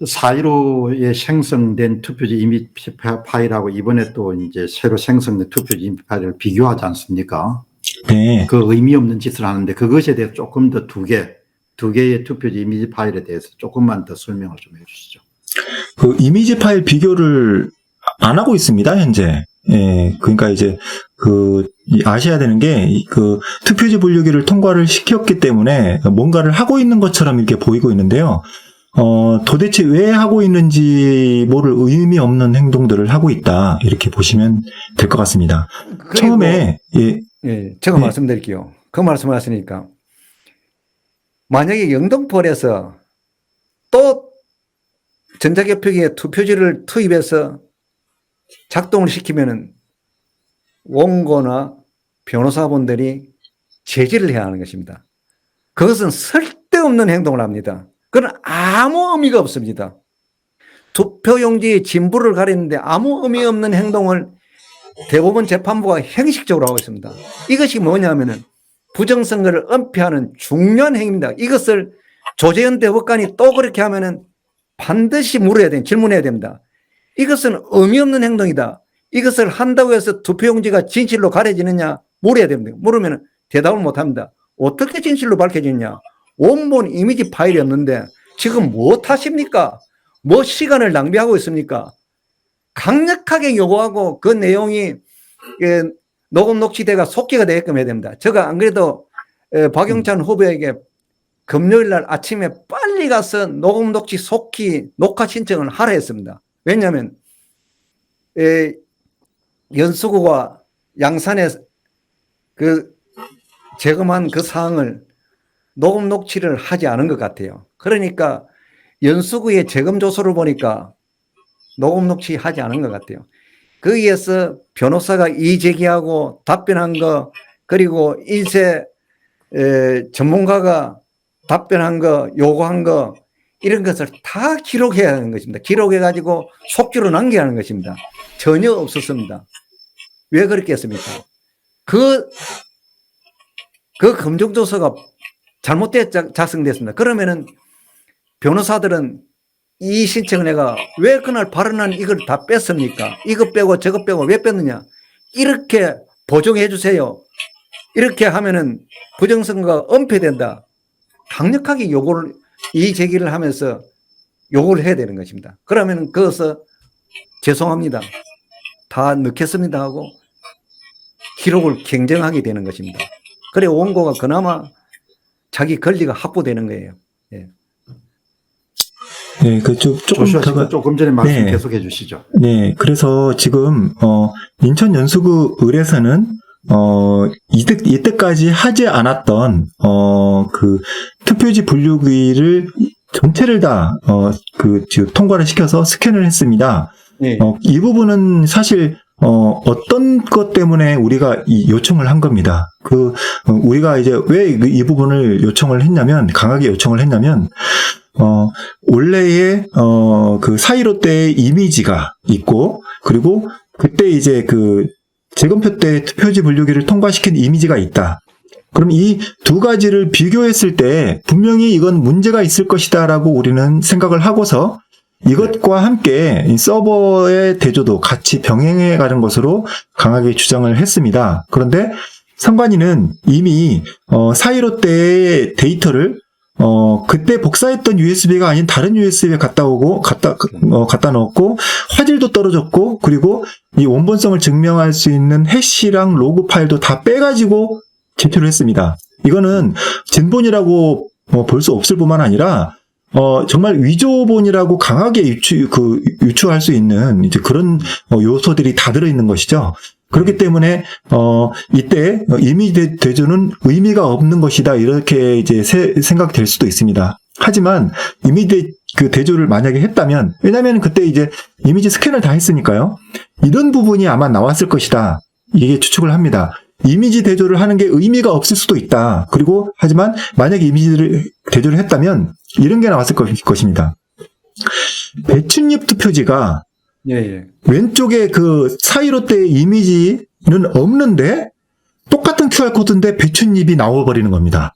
4.15에 생성된 투표지 이미지 파일하고 이번에 또 이제 새로 생성된 투표지 이미지 파일을 비교하지 않습니까? 네. 그 의미 없는 짓을 하는데 그것에 대해서 조금 더 두 개의 투표지 이미지 파일에 대해서 조금만 더 설명을 좀 해주시죠. 그 이미지 파일 비교를 안 하고 있습니다, 현재. 예, 그러니까 이제 아셔야 되는 게 그 투표지 분류기를 통과를 시켰기 때문에 뭔가를 하고 있는 것처럼 이렇게 보이고 있는데요. 도대체 왜 하고 있는지 모를 의미 없는 행동들을 하고 있다, 이렇게 보시면 될 것 같습니다. 처음에 제가 말씀드릴게요. 그 말씀을 하시니까 만약에 영등포에서 또 전자개표기에 투표지를 투입해서 작동을 시키면은 원고나 변호사분들이 제지를 해야 하는 것입니다. 그것은 쓸데없는 행동을 합니다. 그건 아무 의미가 없습니다. 투표용지의 진부를 가리는데 아무 의미 없는 행동을 대법원 재판부가 형식적으로 하고 있습니다. 이것이 뭐냐면은 부정선거를 은폐하는 중요한 행위입니다. 이것을 조재현 대법관이 또 그렇게 하면은 반드시 질문해야 됩니다. 이것은 의미 없는 행동이다. 이것을 한다고 해서 투표용지가 진실로 가려지느냐 물어야 됩니다. 물으면 대답을 못 합니다. 어떻게 진실로 밝혀지느냐? 원본 이미지 파일이 없는데 지금 뭐 하십니까? 뭐 시간을 낭비하고 있습니까? 강력하게 요구하고 그 내용이 녹음 녹취대가 속기가 되게끔 해야 됩니다. 제가 안 그래도 박영찬 후보에게 금요일 날 아침에 빨리 가서 녹음 녹취 속기 녹화 신청을 하라 했습니다. 왜냐하면 연수구가 양산에 재검한 그 사항을 녹음 녹취를 하지 않은 것 같아요. 그러니까 연수구의 재검 조서를 보니까 녹음 녹취 하지 않은 것 같아요. 거기에서 변호사가 이의 제기하고 답변한 거, 그리고 인쇄 전문가가 답변한 거, 요구한 거, 이런 것을 다 기록해야 하는 것입니다. 기록해가지고 속주로 남겨야 하는 것입니다. 전혀 없었습니다. 왜 그렇게 했습니까? 그 검증조서가 잘못되어 작성됐습니다. 그러면은 변호사들은 이 신청을 내가 왜 그날 발언한 이걸 다 뺐습니까? 이거 빼고 저거 빼고 왜 뺐느냐? 이렇게 보정해 주세요. 이렇게 하면은 부정선거가 은폐된다. 강력하게 요구를, 이의 제기를 하면서 요구를 해야 되는 것입니다. 그러면 그것을 죄송합니다, 다 넣겠습니다 하고 기록을 경정하게 되는 것입니다. 그래 원고가 그나마 자기 권리가 확보되는 거예요. 예. 네, 조금 전에 말씀 계속해 주시죠. 네, 그래서 지금 인천 연수구 을에서는 이때까지 하지 않았던 그 투표지 분류기를 전체를 다 지금 통과를 시켜서 스캔을 했습니다. 네. 이 부분은 사실 어떤 것 때문에 우리가 이 요청을 한 겁니다. 우리가 이제 왜 이 부분을 요청을 했냐면, 강하게 요청을 했냐면, 원래의 그 4.15 때의 이미지가 있고, 그리고 그때 이제 재검표 때 투표지 분류기를 통과시킨 이미지가 있다. 그럼 이 두 가지를 비교했을 때 분명히 이건 문제가 있을 것이다라고 우리는 생각을 하고서 이것과 함께 서버의 대조도 같이 병행해 가는 것으로 강하게 주장을 했습니다. 그런데 선관위는 이미 4.15 때의 데이터를 그때 복사했던 USB가 아닌 다른 USB에 갖다 넣었고, 화질도 떨어졌고, 그리고 이 원본성을 증명할 수 있는 해시랑 로그 파일도 다 빼가지고 제출을 했습니다. 이거는 진본이라고 볼 수 없을 뿐만 아니라, 정말 위조본이라고 강하게 유추할 수 있는 이제 그런 요소들이 다 들어있는 것이죠. 그렇기 때문에 이때 이미지 대조는 의미가 없는 것이다, 이렇게 이제 생각될 수도 있습니다. 하지만 이미지 대조를 만약에 했다면, 왜냐하면 그때 이제 이미지 스캔을 다 했으니까요, 이런 부분이 아마 나왔을 것이다, 이게 추측을 합니다. 이미지 대조를 하는 게 의미가 없을 수도 있다. 그리고 하지만 만약에 이미지 대조를 했다면 이런 게 나왔을 것입니다. 배춧잎 투표지가 왼쪽에 4.15 때 이미지는 없는데 똑같은 QR코드인데 배춧잎이 나와버리는 겁니다.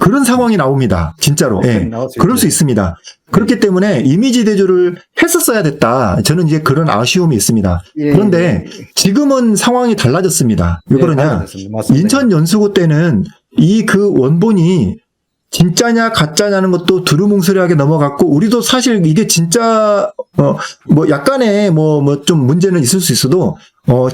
그런 상황이 나옵니다. 진짜로. 예. 나올 수 그럴 수 있죠. 있습니다. 그렇기 때문에 이미지 대조를 했었어야 됐다. 저는 이제 그런 아쉬움이 있습니다. 예, 그런데 지금은 상황이 달라졌습니다. 왜 예, 그러냐? 달라졌습니다. 맞습니다. 인천 연수구 때는 이 그 원본이 진짜냐 가짜냐는 것도 두루뭉술하게 넘어갔고, 우리도 사실 이게 진짜 뭐 약간의 뭐 좀 문제는 있을 수 있어도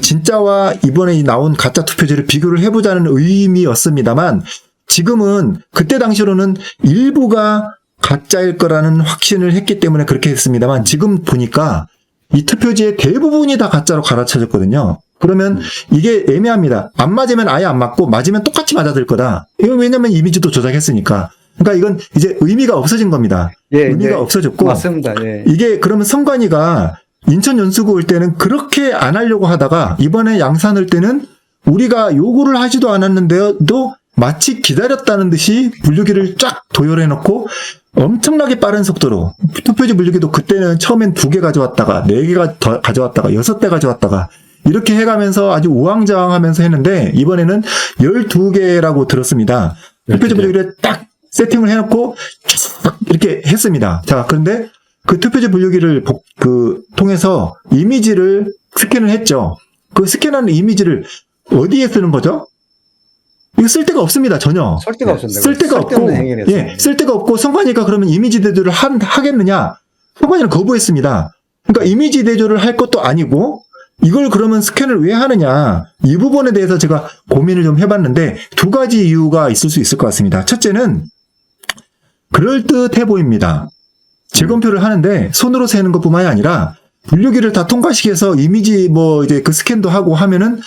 진짜와 이번에 나온 가짜 투표지를 비교를 해보자는 의미였습니다만, 지금은 그때 당시로는 일부가 가짜일 거라는 확신을 했기 때문에 그렇게 했습니다만, 지금 보니까 이 투표지의 대부분이 다 가짜로 갈아쳐졌거든요. 그러면 이게 애매합니다. 안 맞으면 아예 안 맞고, 맞으면 똑같이 맞아들 거다. 이건 왜냐면 이미지도 조작했으니까. 그러니까 이건 이제 의미가 없어진 겁니다. 예, 의미가 예, 없어졌고, 맞습니다. 예. 이게 그러면 선관위가 인천 연수구 올 때는 그렇게 안 하려고 하다가 이번에 양산 올 때는 우리가 요구를 하지도 않았는데도 마치 기다렸다는 듯이 분류기를 쫙 도열해놓고 엄청나게 빠른 속도로, 투표지 분류기도 그때는 처음엔 2개 가져왔다가 4개 더 가져왔다가 6대 가져왔다가 이렇게 해가면서 아주 우왕좌왕하면서 했는데, 이번에는 12개라고 들었습니다. 투표지 분류기를 딱 세팅을 해놓고 쫙 이렇게 했습니다. 자, 그런데 그 투표지 분류기를 통해서 이미지를 스캔을 했죠. 그 스캔하는 이미지를 어디에 쓰는 거죠? 이거 쓸 데가 없습니다, 전혀. 쓸 데가 없습니다. 쓸 데가 없고, 쓸데없는 행위를 했습니다. 예, 쓸 데가 없고, 선관위가 그러면 이미지 대조를 하겠느냐? 선관위는 거부했습니다. 그러니까 이미지 대조를 할 것도 아니고, 이걸 그러면 스캔을 왜 하느냐? 이 부분에 대해서 제가 고민을 좀 해봤는데, 2가지 이유가 있을 수 있을 것 같습니다. 첫째는, 그럴듯해 보입니다. 재검표를 하는데, 손으로 세는 것 뿐만이 아니라, 분류기를 다 통과시켜서 이미지 이제 그 스캔도 하고 하면은,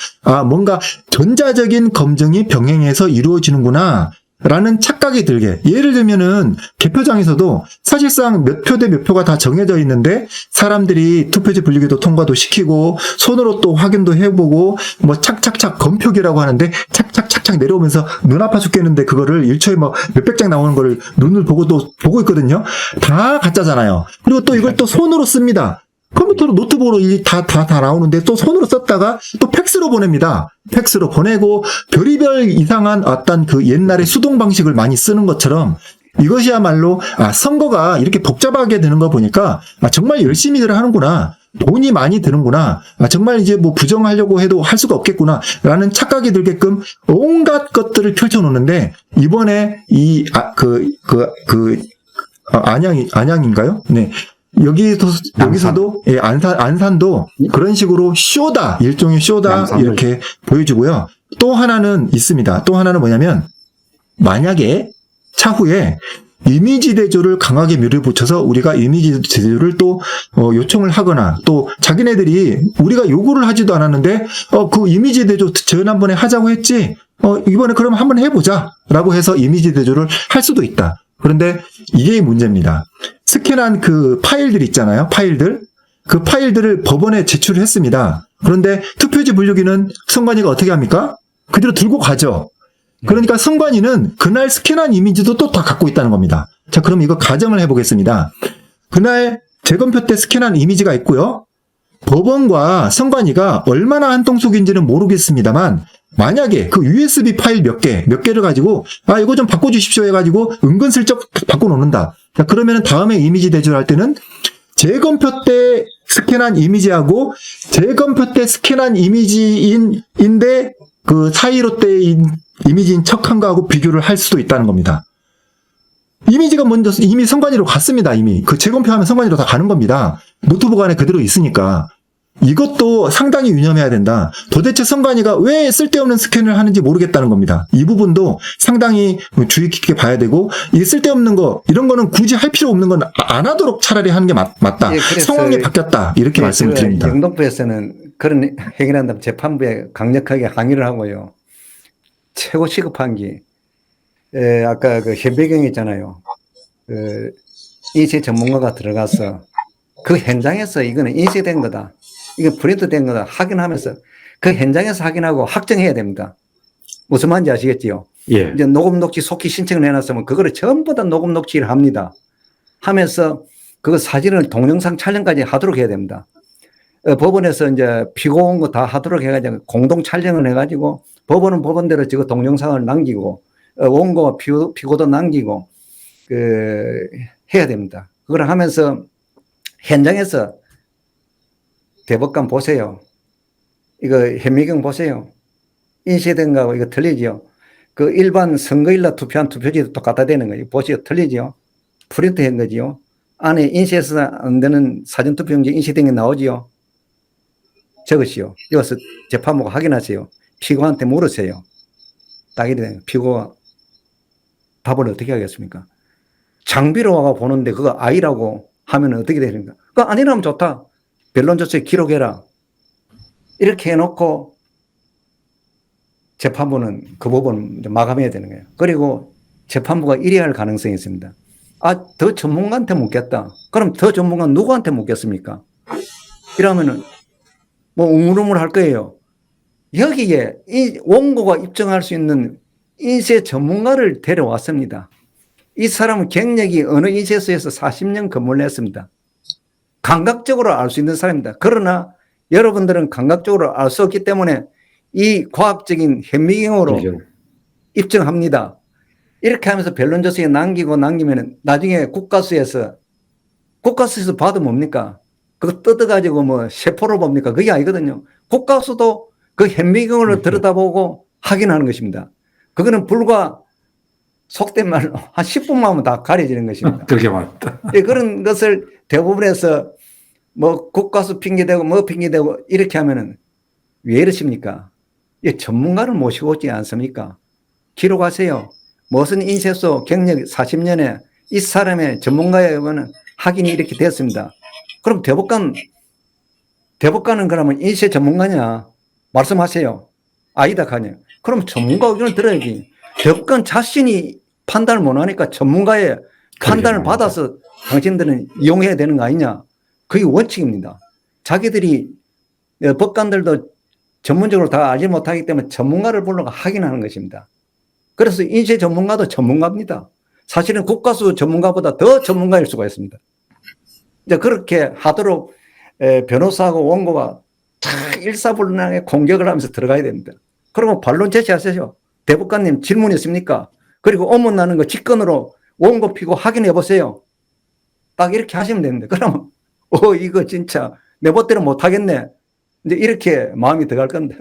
뭔가 전자적인 검증이 병행해서 이루어지는구나 라는 착각이 들게. 예를 들면은 개표장에서도 사실상 몇 표 대 몇 표가 다 정해져 있는데, 사람들이 투표지 분류기도 통과도 시키고 손으로 또 확인도 해보고 착착착 검표기라고 하는데 착착착착 내려오면서 눈 아파 죽겠는데, 그거를 1초에 몇백 장 나오는 거를 눈을 보고 또 보고 있거든요. 다 가짜잖아요. 그리고 또 이걸 또 손으로 씁니다. 컴퓨터로, 노트북으로 다 나오는데 또 손으로 썼다가 또 팩스로 보냅니다. 팩스로 보내고 별의별 이상한 어떤 그 옛날의 수동 방식을 많이 쓰는 것처럼, 이것이야말로 선거가 이렇게 복잡하게 되는 거 보니까 정말 열심히들 하는구나, 돈이 많이 드는구나, 정말 이제 부정하려고 해도 할 수가 없겠구나 라는 착각이 들게끔 온갖 것들을 펼쳐놓는데, 이번에 안양인가요? 네. 여기서도, 예, 안산도 그런 식으로 쇼다, 일종의 쇼다, 이렇게 보여주고요. 또 하나는 있습니다. 또 하나는 뭐냐면, 만약에 차후에 이미지 대조를 강하게 밀어붙여서 우리가 이미지 대조를 또 요청을 하거나, 또 자기네들이 우리가 요구를 하지도 않았는데 그 이미지 대조 지난번에 하자고 했지, 이번에 그럼 한번 해보자 라고 해서 이미지 대조를 할 수도 있다. 그런데 이게 문제입니다. 스캔한 그 파일들 있잖아요. 그 파일들을 법원에 제출을 했습니다. 그런데 투표지 분류기는 선관위가 어떻게 합니까? 그대로 들고 가죠. 그러니까 선관위는 그날 스캔한 이미지도 또 다 갖고 있다는 겁니다. 자, 그럼 이거 가정을 해보겠습니다. 그날 재검표 때 스캔한 이미지가 있고요. 법원과 선관위가 얼마나 한통속인지는 모르겠습니다만, 만약에 그 USB 파일 몇 개를 가지고 이거 좀 바꿔주십시오 해가지고 은근슬쩍 바꿔놓는다. 자, 그러면은 다음에 이미지 대조를 할 때는 재검표 때 스캔한 이미지하고 재검표 때 스캔한 이미지인데 그 사이로 때 이미지인 척한 거하고 비교를 할 수도 있다는 겁니다. 이미지가 먼저 이미 선관위로 갔습니다. 이미 그 재검표하면 선관위로 다 가는 겁니다. 노트북 안에 그대로 있으니까. 이것도 상당히 유념해야 된다. 도대체 선관위가 왜 쓸데없는 스캔을 하는지 모르겠다는 겁니다. 이 부분도 상당히 주의 깊게 봐야 되고, 이 쓸데없는 거, 이런 거는 굳이 할 필요 없는 건 안 하도록 차라리 하는 게 맞다. 예, 상황이 바뀌었다. 이렇게 말씀을 드립니다. 영등포에서는 그런 행위를 한다면 재판부에 강력하게 항의를 하고요. 최고 시급한 게, 아까 그 현배경 있잖아요. 인쇄 전문가가 들어가서 그 현장에서 이거는 인쇄된 거다, 이거 프린트된 거다 확인하면서 그 현장에서 확인하고 확정해야 됩니다. 무슨 말인지 아시겠지요? 예. 이제 녹음 녹취 속히 신청을 해놨으면 그거를 전부 다 녹음 녹취를 합니다. 하면서 그 사진을 동영상 촬영까지 하도록 해야 됩니다. 법원에서 이제 피고 온 거 다 하도록 해가지고 공동 촬영을 해가지고 법원은 법원대로 저거 동영상을 남기고 원고와 피고도 남기고 해야 됩니다. 그걸 하면서 현장에서 대법관 보세요. 이거 현미경 보세요. 인쇄된 거하고 이거 틀리죠. 그 일반 선거일날 투표한 투표지도 똑같아 되는 거예요. 보시죠. 틀리죠. 프린트 한 거지요. 안에 인쇄해서 안 되는 사전투표용지 인쇄된 게 나오지요. 적으시오. 여기서 재판부가 확인하세요. 피고한테 물으세요. 딱 이래. 피고가 답을 어떻게 하겠습니까? 장비로 와가 보는데 그거 아니라고 하면 어떻게 되는가? 그거 아니라면 좋다. 변론조서에 기록해라. 이렇게 해놓고 재판부는 그 부분 마감해야 되는 거예요. 그리고 재판부가 이래야 할 가능성이 있습니다. 아, 더 전문가한테 묻겠다. 그럼 더 전문가 누구한테 묻겠습니까? 이러면은 뭐 우물우물 할 거예요. 여기에 이 원고가 입증할 수 있는 인쇄 전문가를 데려왔습니다. 이 사람은 경력이 어느 인쇄소에서 40년 근무를 했습니다. 감각적으로 알 수 있는 사람입니다. 그러나 여러분들은 감각적으로 알 수 없기 때문에 이 과학적인 현미경으로 그죠. 입증합니다. 이렇게 하면서 변론조서에 남기면 나중에 국가수에서 봐도 뭡니까? 그거 뜯어가지고 뭐 세포로 봅니까? 그게 아니거든요. 국가수도 그 현미경으로 들여다보고 확인하는 것입니다. 그거는 불과 속된 말로 한 10분만 하면 다 가려지는 것입니다. 그렇게 말했다. 예, 그런 것을 대부분에서 뭐 국가수 핑계대고 뭐 핑계대고 이렇게 하면은 왜 이러십니까? 예, 전문가를 모시고 오지 않습니까? 기록하세요. 무슨 인쇄소 경력 40년에 이 사람의 전문가에 의하면 확인이 이렇게 됐습니다. 그럼 대법관은 그러면 인쇄 전문가냐? 말씀하세요. 아니다 하냐? 그럼 전문가 의견을 들어야지. 대법관 자신이 판단을 못하니까 전문가의 판단을 받아서 당신들은 이용해야 되는 거 아니냐? 그게 원칙입니다. 자기들이 법관들도 전문적으로 다 알지 못하기 때문에 전문가를 불러가 확인하는 것입니다. 그래서 인쇄 전문가도 전문가입니다. 사실은 국가수 전문가보다 더 전문가일 수가 있습니다. 이제 그렇게 하도록 변호사하고 원고가 다 일사불란하게 공격을 하면서 들어가야 됩니다. 그러면 반론 제시하세요. 대법관님 질문 있습니까? 그리고 업무 나는 거 직권으로 원고 피고 확인해 보세요. 딱 이렇게 하시면 됩니다. 그러면 이거 진짜 내 멋대로 못하겠네. 이제 이렇게 마음이 들어갈 건데.